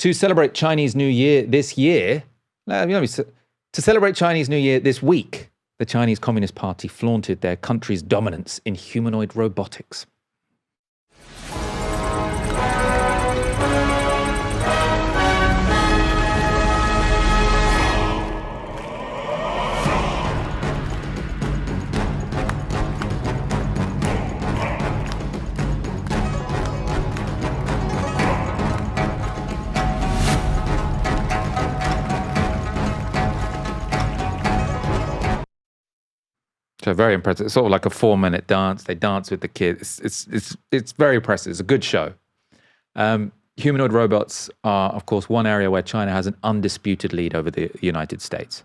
To celebrate Chinese New Year this year, to celebrate Chinese New Year this week, the Chinese Communist Party flaunted their country's dominance in humanoid robotics. So very impressive. It's sort of like a 4-minute dance. They dance with the kids. It's very impressive. It's a good show. Humanoid robots are, of course, one area where China has an undisputed lead over the United States.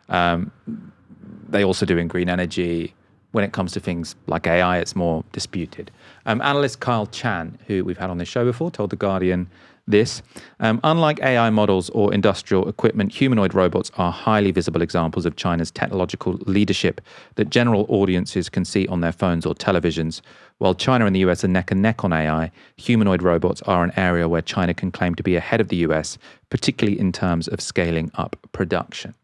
They also do in green energy. When it comes to things like AI, it's more disputed. Analyst Kyle Chan, who we've had on this show before, told The Guardian this. Unlike AI models or industrial equipment, humanoid robots are highly visible examples of China's technological leadership that general audiences can see on their phones or televisions. While China and the US are neck and neck on AI, humanoid robots are an area where China can claim to be ahead of the US, particularly in terms of scaling up production.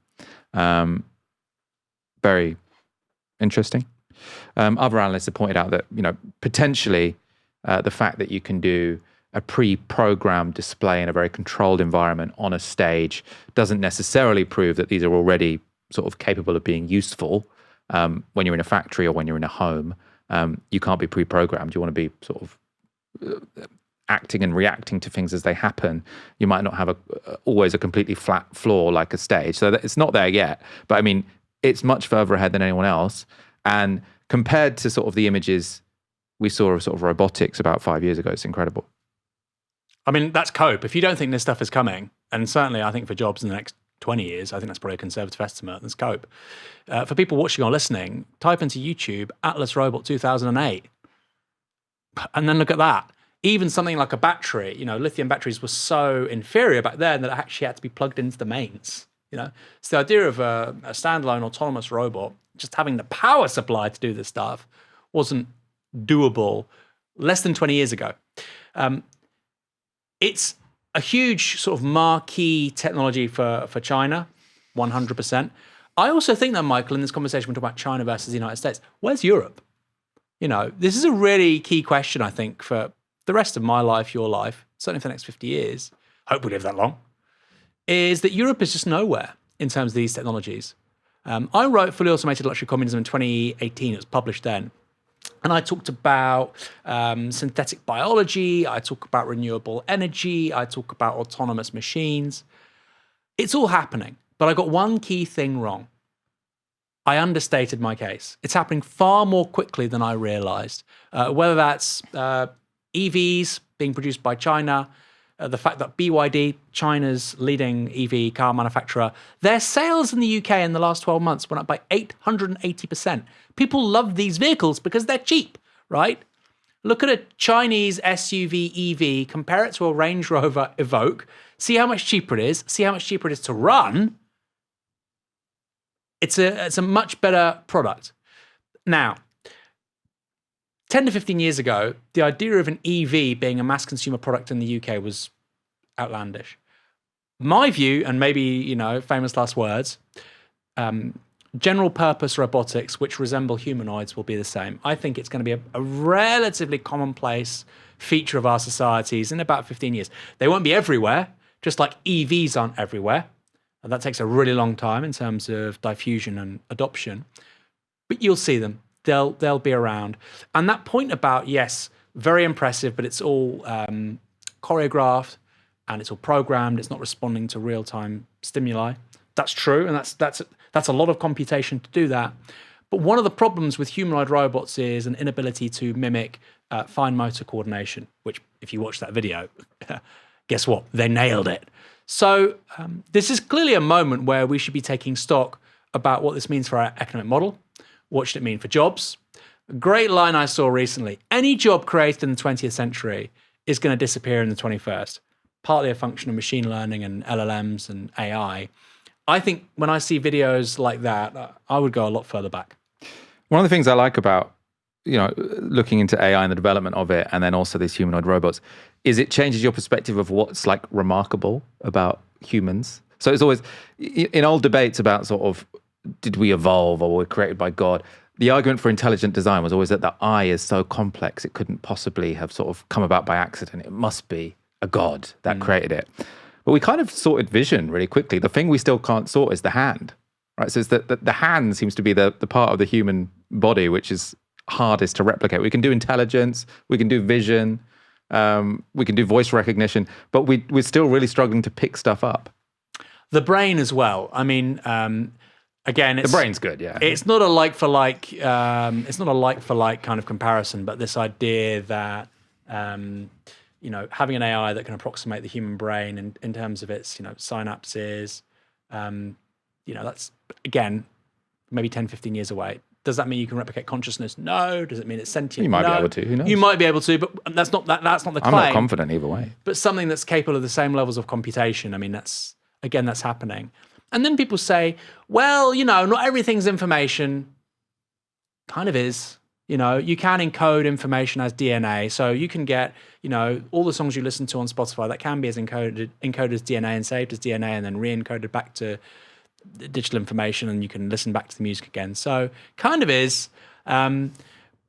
Very interesting. Other analysts have pointed out that, potentially the fact that you can do a pre-programmed display in a very controlled environment on a stage doesn't necessarily prove that these are already sort of capable of being useful when you're in a factory or when you're in a home. You can't be pre-programmed. You want to be sort of acting and reacting to things as they happen. You might not have always a completely flat floor like a stage. So it's not there yet. But I mean, it's much further ahead than anyone else. And compared to sort of the images we saw of sort of robotics about 5 years ago, it's incredible. I mean, that's cope. If you don't think this stuff is coming, and certainly I think for jobs in the next 20 years, I think that's probably a conservative estimate, that's cope. For people watching or listening, type into YouTube, Atlas Robot 2008, and then look at that. Even something like a battery, lithium batteries were so inferior back then that it actually had to be plugged into the mains. So the idea of a standalone autonomous robot, just having the power supply to do this stuff, wasn't doable less than 20 years ago. It's a huge sort of marquee technology for China, 100%. I also think that, Michael, in this conversation, we're talking about China versus the United States. Where's Europe? This is a really key question, I think, for the rest of my life, your life, certainly for the next 50 years, hope we live that long, is that Europe is just nowhere in terms of these technologies. I wrote Fully Automated Luxury Communism in 2018. It was published then. And I talked about synthetic biology, I talk about renewable energy, I talk about autonomous machines. It's all happening, but I got one key thing wrong. I understated my case. It's happening far more quickly than I realized. Whether that's EVs being produced by China, the fact that BYD, China's leading EV car manufacturer, their sales in the UK in the last 12 months went up by 880%. People love these vehicles because they're cheap, right? Look at a Chinese SUV EV, compare it to a Range Rover Evoque, see how much cheaper it is, see how much cheaper it is to run. It's a much better product. Now, 10 to 15 years ago, the idea of an EV being a mass consumer product in the UK was outlandish. My view, and maybe, famous last words, general purpose robotics, which resemble humanoids, will be the same. I think it's going to be a relatively commonplace feature of our societies in about 15 years. They won't be everywhere, just like EVs aren't everywhere. And that takes a really long time in terms of diffusion and adoption. But you'll see them. They'll be around. And that point about, yes, very impressive, but it's all choreographed and it's all programmed. It's not responding to real-time stimuli. That's true, and that's a lot of computation to do that. But one of the problems with humanoid robots is an inability to mimic fine motor coordination, which, if you watch that video, guess what? They nailed it. So this is clearly a moment where we should be taking stock about what this means for our economic model. What should it mean for jobs? A great line I saw recently: any job created in the 20th century is going to disappear in the 21st, partly a function of machine learning and LLMs and AI. I think when I see videos like that, I would go a lot further back. One of the things I like about, looking into AI and the development of it, and then also these humanoid robots, it changes your perspective of what's like remarkable about humans. So it's always in old debates about sort of did we evolve or were we created by God? The argument for intelligent design was always that the eye is so complex it couldn't possibly have sort of come about by accident. It must be a God that created it. But we kind of sorted vision really quickly. The thing we still can't sort is the hand, right? So it's the hand seems to be the part of the human body which is hardest to replicate. We can do intelligence, we can do vision, we can do voice recognition, but we're still really struggling to pick stuff up. The brain as well. I mean, again, the brain's good, yeah. It's not a like for like. It's not a like for like kind of comparison, but this idea that having an AI that can approximate the human brain in terms of its synapses, that's again maybe 10, 15 years away. Does that mean you can replicate consciousness? No. Does it mean it's sentient? You might be able to. Who knows? You might be able to, but that's not the claim. I'm not confident either way. But something that's capable of the same levels of computation. I mean, that's happening. And then people say, well, not everything's information. Kind of is. You can encode information as DNA. So you can get, all the songs you listen to on Spotify, that can be as encoded as DNA and saved as DNA and then re-encoded back to digital information, and you can listen back to the music again. So kind of is. But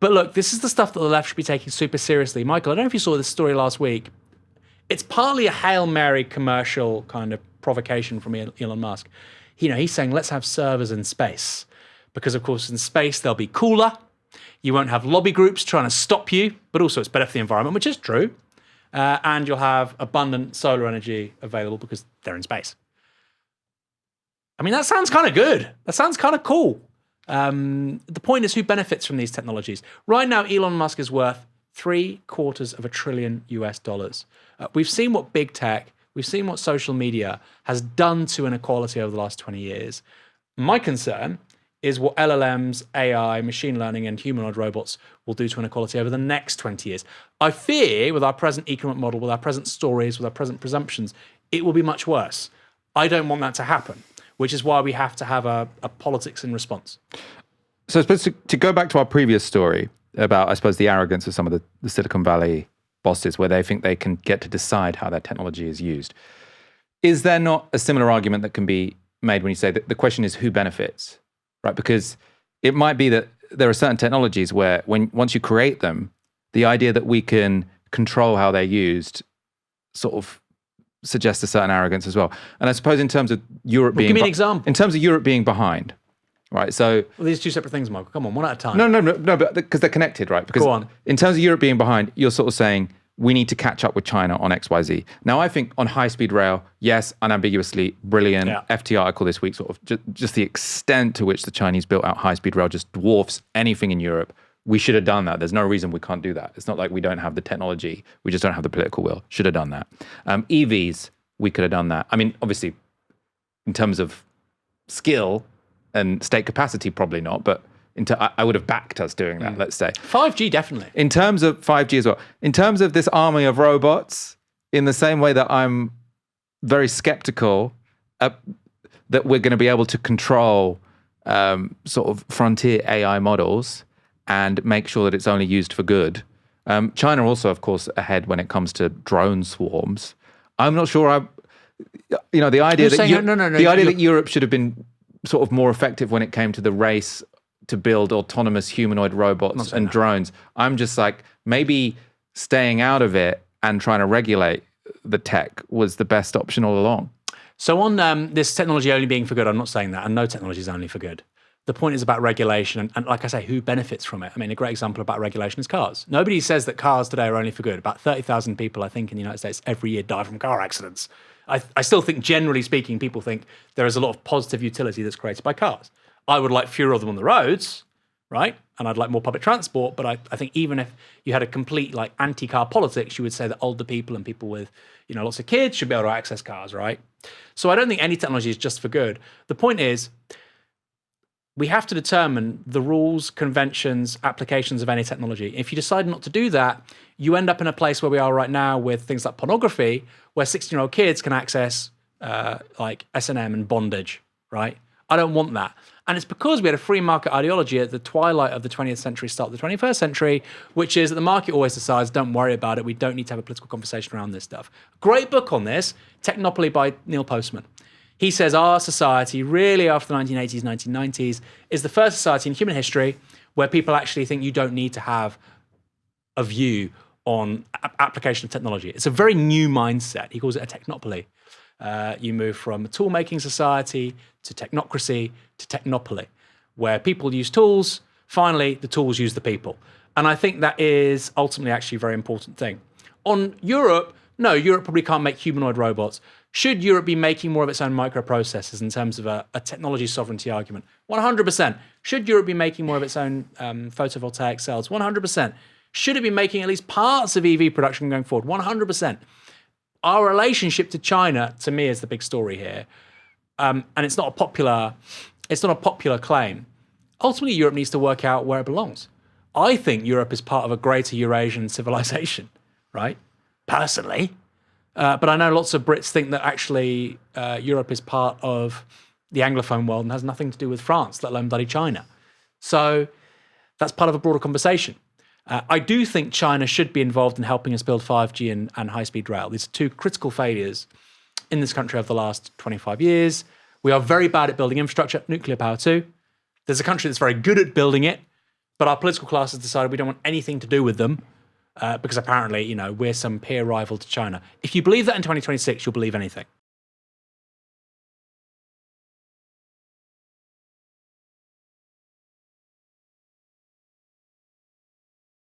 look, this is the stuff that the left should be taking super seriously. Michael, I don't know if you saw this story last week. It's partly a Hail Mary commercial kind of provocation from Elon Musk. He's saying, let's have servers in space. Because, of course, in space, they'll be cooler. You won't have lobby groups trying to stop you, but also it's better for the environment, which is true. And you'll have abundant solar energy available because they're in space. I mean, that sounds kind of good. That sounds kind of cool. The point is, who benefits from these technologies? Right now, Elon Musk is worth $750 billion US. We've seen what big tech, we've seen what social media has done to inequality over the last 20 years. My concern is what LLMs, AI, machine learning, and humanoid robots will do to inequality over the next 20 years. I fear, with our present economic model, with our present stories, with our present presumptions, it will be much worse. I don't want that to happen, which is why we have to have a politics in response. So I suppose to go back to our previous story about, I suppose, the arrogance of some of the Silicon Valley bosses, where they think they can get to decide how their technology is used. Is there not a similar argument that can be made when you say that the question is who benefits, right? Because it might be that there are certain technologies where once you create them, the idea that we can control how they're used sort of suggests a certain arrogance as well. And I suppose in terms of Europe being... Give me an example. In terms of Europe being behind, right? So... Well, these are two separate things, Michael. Come on, one at a time. No, but because they're connected, right? Because go on. In terms of Europe being behind, you're sort of saying we need to catch up with China on X, Y, Z. Now, I think on high-speed rail, yes, unambiguously brilliant. Yeah. FT article this week, sort of just the extent to which the Chinese built out high-speed rail just dwarfs anything in Europe. We should have done that. There's no reason we can't do that. It's not like we don't have the technology. We just don't have the political will. Should have done that. EVs, we could have done that. I mean, obviously, in terms of skill and state capacity, probably not, but I would have backed us doing that, let's say. 5G, definitely. In terms of 5G as well. In terms of this army of robots, in the same way that I'm very skeptical that we're going to be able to control sort of frontier AI models and make sure that it's only used for good. China also, of course, ahead when it comes to drone swarms. I'm not sure the idea that Europe should have been sort of more effective when it came to the race to build autonomous humanoid robots and drones. I'm just like, maybe staying out of it and trying to regulate the tech was the best option all along. So on this technology only being for good, I'm not saying that, and no technology is only for good. The point is about regulation, and like I say, who benefits from it? I mean, a great example about regulation is cars. Nobody says that cars today are only for good. About 30,000 people, I think, in the United States every year die from car accidents. I still think, generally speaking, people think there is a lot of positive utility that's created by cars. I would like fewer of them on the roads, right? And I'd like more public transport, but I think even if you had a complete like anti-car politics, you would say that older people and people with lots of kids should be able to access cars, right? So I don't think any technology is just for good. The point is, we have to determine the rules, conventions, applications of any technology. If you decide not to do that, you end up in a place where we are right now with things like pornography, where 16-year-old kids can access like S&M and bondage, right? I don't want that. And it's because we had a free market ideology at the twilight of the 20th century, start of the 21st century, which is that the market always decides, don't worry about it. We don't need to have a political conversation around this stuff. Great book on this, Technopoly by Neil Postman. He says our society, really after the 1980s, 1990s, is the first society in human history where people actually think you don't need to have a view on application of technology. It's a very new mindset. He calls it a technopoly. You move from a tool-making society to technocracy to technopoly, where people use tools. Finally, the tools use the people. And I think that is ultimately actually a very important thing. On Europe, no, Europe probably can't make humanoid robots. Should Europe be making more of its own microprocessors in terms of a technology sovereignty argument? 100%. Should Europe be making more of its own photovoltaic cells? 100%. Should it be making at least parts of EV production going forward? 100%. Our relationship to China, to me, is the big story here. And it's not a popular claim. Ultimately, Europe needs to work out where it belongs. I think Europe is part of a greater Eurasian civilization, right? Personally. But I know lots of Brits think that actually Europe is part of the Anglophone world and has nothing to do with France, let alone bloody China. So that's part of a broader conversation. I do think China should be involved in helping us build 5G and high-speed rail. These are two critical failures in this country over the last 25 years. We are very bad at building infrastructure, nuclear power too. There's a country that's very good at building it, but our political class has decided we don't want anything to do with them because apparently, we're some peer rival to China. If you believe that in 2026, you'll believe anything.